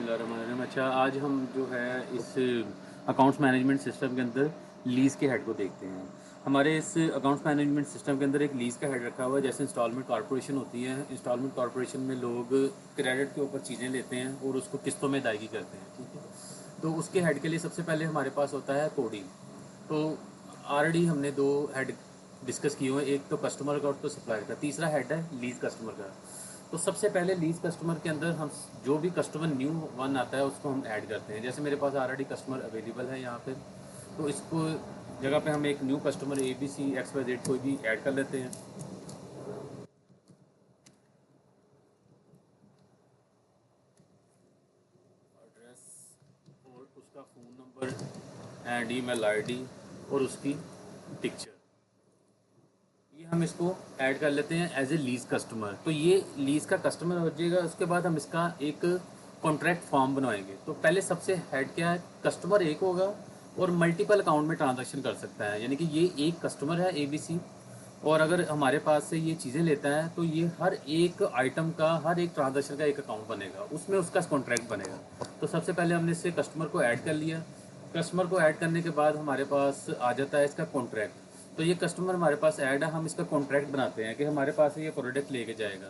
बिस्मिल्लाहिर्रहमानिर्रहीम। अच्छा, आज हम जो है इस अकाउंट्स मैनेजमेंट सिस्टम के अंदर लीज़ के हेड को देखते हैं। हमारे इस अकाउंट्स मैनेजमेंट सिस्टम के अंदर एक लीज़ का हेड रखा हुआ है। जैसे इंस्टॉलमेंट कॉर्पोरेशन होती है, इंस्टॉलमेंट कॉर्पोरेशन में लोग क्रेडिट के ऊपर चीज़ें लेते हैं और उसको किस्तों में अदायगी करते हैं, ठीक है। तो उसके हेड के लिए सबसे पहले हमारे पास होता है कोडिंग। तो ऑलरेडी हमने दो हेड डिस्कस किए हुए हैं, एक तो कस्टमर का और तो सप्लायर का। तीसरा हेड है लीज़ कस्टमर का। तो सबसे पहले लीज कस्टमर के अंदर हम जो भी कस्टमर न्यू वन आता है उसको हम ऐड करते हैं। जैसे मेरे पास ऑलरेडी कस्टमर अवेलेबल है यहाँ पे, तो इसको जगह पे हम एक न्यू कस्टमर ABC XYZ कोई भी ऐड कर लेते हैं। एड्रेस और उसका phone number and email ID और उसकी पिक्चर, ये हम इसको ऐड कर लेते हैं एज ए लीज कस्टमर। तो ये लीज का कस्टमर हो जाएगा। उसके बाद हम इसका एक कॉन्ट्रैक्ट फॉर्म बनवाएंगे। तो पहले सबसे हेड क्या है, कस्टमर एक होगा और मल्टीपल अकाउंट में ट्रांजैक्शन कर सकता है। यानी कि ये एक कस्टमर है ABC, और अगर हमारे पास से ये चीज़ें लेता है तो ये हर एक आइटम का, हर एक ट्रांजैक्शन का एक अकाउंट बनेगा, उसमें उसका कॉन्ट्रैक्ट बनेगा। तो सबसे पहले हमने इससे कस्टमर को ऐड कर लिया। कस्टमर को ऐड करने के बाद हमारे पास आ जाता है इसका कॉन्ट्रैक्ट। तो ये कस्टमर हमारे पास ऐड है, हम इसका कॉन्ट्रैक्ट बनाते हैं कि हमारे पास से ये प्रोडक्ट लेके जाएगा।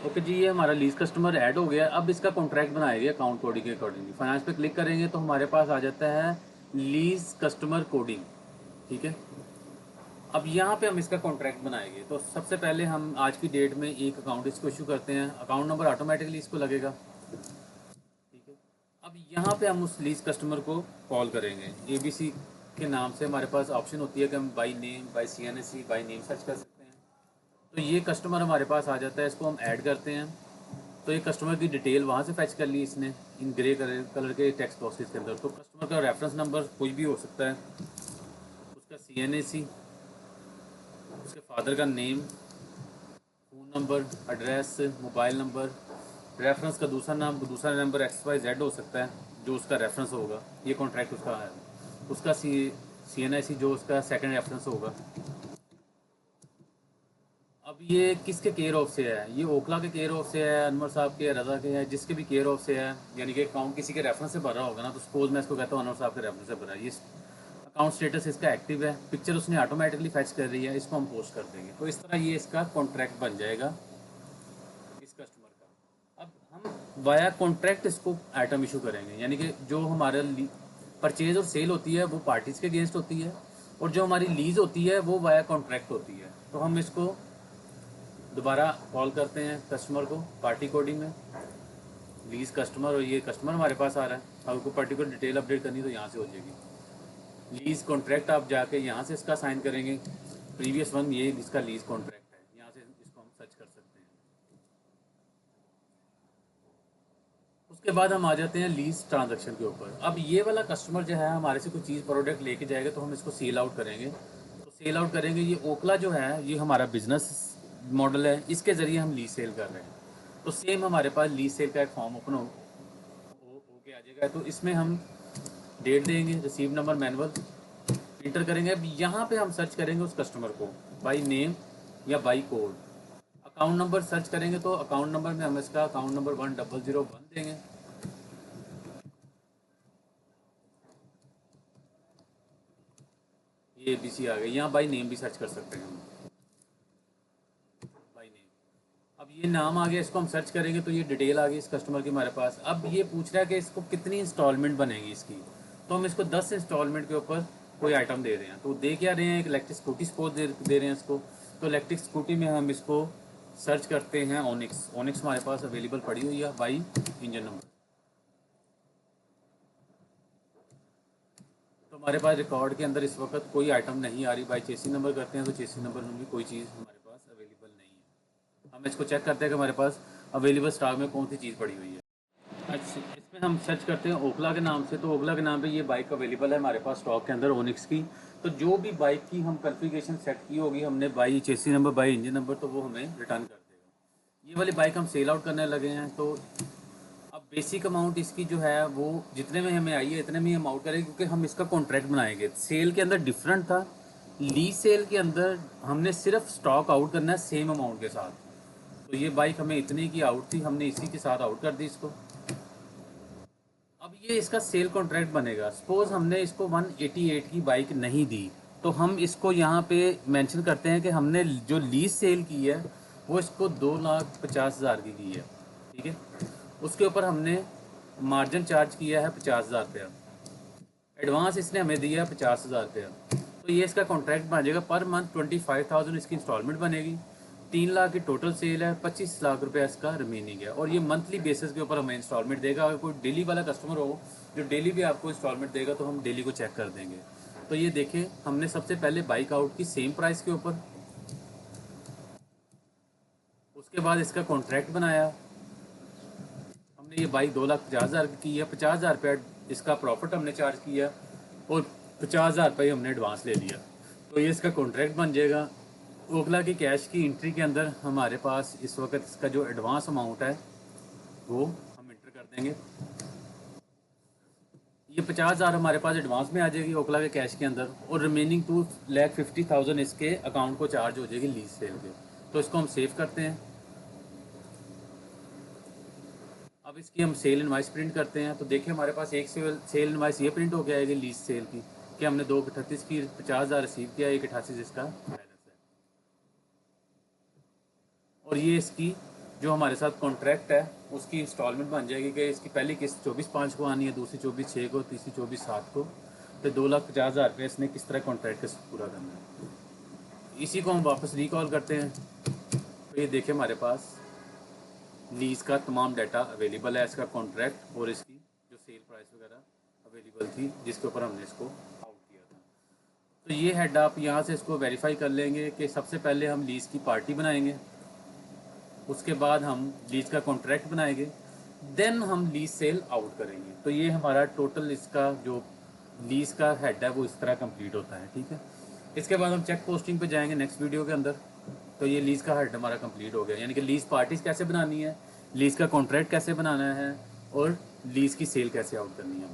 ओके जी, ये हमारा लीज कस्टमर ऐड हो गया। अब इसका कॉन्ट्रैक्ट बनाएंगे अकाउंट कोडिंग के अकॉर्डिंगली। फाइनेंस पे क्लिक करेंगे तो हमारे पास आ जाता है लीज कस्टमर कोडिंग, ठीक है। अब यहाँ पे हम इसका कॉन्ट्रैक्ट बनाएंगे। तो सबसे पहले हम आज की डेट में एक अकाउंट इसको इशू करते हैं। अकाउंट नंबर ऑटोमेटिकली इसको लगेगा, ठीक है। अब यहाँ पे हम उस लीज कस्टमर को कॉल करेंगे। ABC के नाम से हमारे पास ऑप्शन होती है कि हम by name, by CNSE, by name search कर सकते हैं। तो ये कस्टमर हमारे पास आ जाता है, इसको हम ऐड करते हैं। तो ये कस्टमर की डिटेल वहाँ से फैच कर ली इसने इन ग्रे कलर के टेक्स्ट बॉक्सेस के अंदर। तो कस्टमर का रेफरेंस नंबर कोई भी हो सकता है, उसका CNSE, उसके फादर का name, phone number, address, mobile number, reference का दूसरा नाम, दूसरा नंबर XYZ हो सकता है जो उसका रेफरेंस होगा। ये कॉन्ट्रैक्ट उसका है, उसका CNIC जो उसका सेकंड रेफरेंस होगा। अब ये किसके केयर ऑफ से है, ये ओखला के केयर ऑफ से है, अनवर साहब के, रज़ा के है, जिसके भी केयर ऑफ से है। यानी कि अकाउंट किसी के रेफरेंस से भरा होगा ना, तो सपोज मैं इसको कहता हूँ अनवर साहब के रेफरेंस से भरा है। ये अकाउंट स्टेटस इसका एक्टिव है, पिक्चर उसने ऑटोमेटिकली फैच कर रही है, इसको हम पोस्ट कर देंगे। तो इस तरह ये इसका कॉन्ट्रैक्ट बन जाएगा इस कस्टमर का। अब हम वाया कॉन्ट्रैक्ट इसको आइटम इशू करेंगे। यानी कि जो हमारा परचेज और सेल होती है वो पार्टीज के अगेंस्ट होती है, और जो हमारी लीज होती है वो वाया कॉन्ट्रैक्ट होती है। तो हम इसको दोबारा कॉल करते हैं कस्टमर को पार्टी कोडिंग में, लीज कस्टमर, और ये कस्टमर हमारे पास आ रहा है। अब आपको पर्टिकुलर डिटेल अपडेट करनी तो यहाँ से हो जाएगी। लीज कॉन्ट्रैक्ट आप जाके यहाँ से इसका साइन करेंगे। प्रीवियस वन ये इसका लीज कॉन्ट्रैक्ट है, यहाँ से इसको हम सर्च कर सकते हैं। उसके बाद हम आ जाते हैं लीज ट्रांजैक्शन के ऊपर। अब ये वाला कस्टमर जो है हमारे से कोई चीज़ प्रोडक्ट लेके जाएगा तो हम इसको सेल आउट करेंगे। तो सेल आउट करेंगे, ये ओखला जो है ये हमारा बिजनेस मॉडल है, इसके ज़रिए हम लीज सेल कर रहे हैं। तो सेम हमारे पास लीज सेल का एक फॉर्म ओपन होके आ जाएगा। तो इसमें हम डेट देंगे, रिसीव नंबर मैनुअल इंटर करेंगे। अब यहाँ पे हम सर्च करेंगे उस कस्टमर को बाई नेम या by code. Account number search करेंगे तो अकाउंट नंबर में हम इसका अकाउंट नंबर 1001 देंगे। ये ABC आ गई। यहाँ बाई नेम भी सर्च कर सकते हैं हम, बाई नेम। अब ये नाम आ गया, इसको हम सर्च करेंगे तो ये डिटेल आ गई इस कस्टमर की हमारे पास। अब ये पूछ रहा है कि इसको कितनी इंस्टॉलमेंट बनेगी इसकी। तो हम इसको 10 इंस्टॉलमेंट के ऊपर कोई आइटम दे रहे हैं। तो दे क्या रहे हैं, एक इलेक्ट्रिक स्कूटी सपोज दे रहे हैं इसको। तो इलेक्ट्रिक स्कूटी में हम इसको सर्च करते हैं ओनिक्स। ओनिक्स हमारे पास अवेलेबल पड़ी हुई है बाई इंजन नंबर। तो हमारे पास रिकॉर्ड के अंदर इस वक्त कोई आइटम नहीं आ रही। बाई चेसी नंबर करते हैं तो चेसी नंबर में भी कोई चीज़ हमारे पास अवेलेबल नहीं है। हम इसको चेक करते हैं कि हमारे पास अवेलेबल स्टॉक में कौन सी चीज़ पड़ी हुई है। अच्छा, इसमें हम सर्च करते हैं ओखला के नाम से। तो ओखला के नाम पे ये बाइक अवेलेबल है हमारे पास स्टॉक के अंदर ओनिक्स की। तो जो भी बाइक की हम कॉन्फ़िगरेशन सेट की होगी हमने, by Chesi number, by engine number, तो वो हमें रिटर्न कर देगा। ये वाली बाइक हम सेल आउट करने लगे हैं। तो अब बेसिक अमाउंट इसकी जो है वो जितने में हमें आई है इतने में ही हम आउट करेंगे, क्योंकि हम इसका कॉन्ट्रैक्ट बनाएंगे। सेल के अंदर डिफरेंट था, ली सेल के अंदर हमने सिर्फ स्टॉक आउट करना है सेम अमाउंट के साथ। तो ये बाइक हमें इतने की आउट थी, हमने इसी के साथ आउट कर दी इसको। अब ये इसका सेल कॉन्ट्रैक्ट बनेगा। सपोज हमने इसको 188 की बाइक नहीं दी, तो हम इसको यहाँ पे मेंशन करते हैं कि हमने जो लीज सेल की है वो इसको 2,50,000 की है, ठीक है। उसके ऊपर हमने मार्जिन चार्ज किया है 50,000 रुपया, एडवांस इसने हमें दिया है 50,000 रुपया। तो ये इसका कॉन्ट्रैक्ट बन जाएगा। पर मंथ 25,000 इसकी इंस्टॉलमेंट बनेगी। 3 लाख की टोटल सेल है, 25 लाख रुपया इसका रिमेनिंग है। और ये मंथली बेसिस के ऊपर हमें इंस्टॉलमेंट देगा। अगर कोई डेली वाला कस्टमर हो जो डेली भी आपको इंस्टॉलमेंट देगा, तो हम डेली को चेक कर देंगे। तो ये देखें, हमने सबसे पहले बाइक आउट की सेम प्राइस के ऊपर, उसके बाद इसका कॉन्ट्रैक्ट बनाया। हमने ये बाइक 2,50,000 की है, 50,000 रुपया इसका प्रॉफिट हमने चार्ज किया और 50,000 रुपये हमने एडवांस ले लिया। तो ये इसका कॉन्ट्रैक्ट बन जाएगा। ओखला की कैश की एंट्री के अंदर हमारे पास इस वक्त इसका जो एडवांस अमाउंट है वो हम इंटर कर देंगे। ये 50,000 हमारे पास एडवांस में आ जाएगी ओखला के कैश के अंदर, और रिमेनिंग 2,50,000 इसके अकाउंट को चार्ज हो जाएगी लीज सेल के। तो इसको हम सेव करते हैं। अब इसकी हम सेल इनवाइस प्रिंट करते हैं। तो देखिए हमारे पास एक सेल इनवाइस ये प्रिंट हो गया है लीज सेल की, कि हमने 2/38 की 50,000 रिसीव किया, 1/88 इसका बैलेंस है। और ये इसकी जो हमारे साथ कॉन्ट्रैक्ट है उसकी इंस्टॉलमेंट बन जाएगी कि इसकी पहली किस्त 24/5 को आनी है, दूसरी 24/6 को, तीसरी 24/7 को। तो 2,50,000 रुपये इसने किस तरह कॉन्ट्रैक्ट पूरा करना है। इसी को हम वापस रिकॉल करते हैं। तो ये देखें हमारे पास लीज का तमाम डाटा अवेलेबल है, इसका कॉन्ट्रैक्ट और इसकी जो सेल प्राइस वगैरह अवेलेबल थी जिसके ऊपर हमने इसको आउट किया था। तो ये हेड आप यहाँ से इसको वेरीफाई कर लेंगे कि सबसे पहले हम लीज की पार्टी बनाएंगे, उसके बाद हम लीज का कॉन्ट्रैक्ट बनाएंगे, देन हम लीज सेल आउट करेंगे। तो ये हमारा टोटल इसका जो लीज का हेड है वो इस तरह कंप्लीट होता है, ठीक है। इसके बाद हम चेक पोस्टिंग पे जाएंगे नेक्स्ट वीडियो के अंदर। तो ये लीज का हेड हमारा कंप्लीट हो गया, यानी कि लीज पार्टीज कैसे बनानी है, लीज का कॉन्ट्रैक्ट कैसे बनाना है और लीज की सेल कैसे आउट करनी है।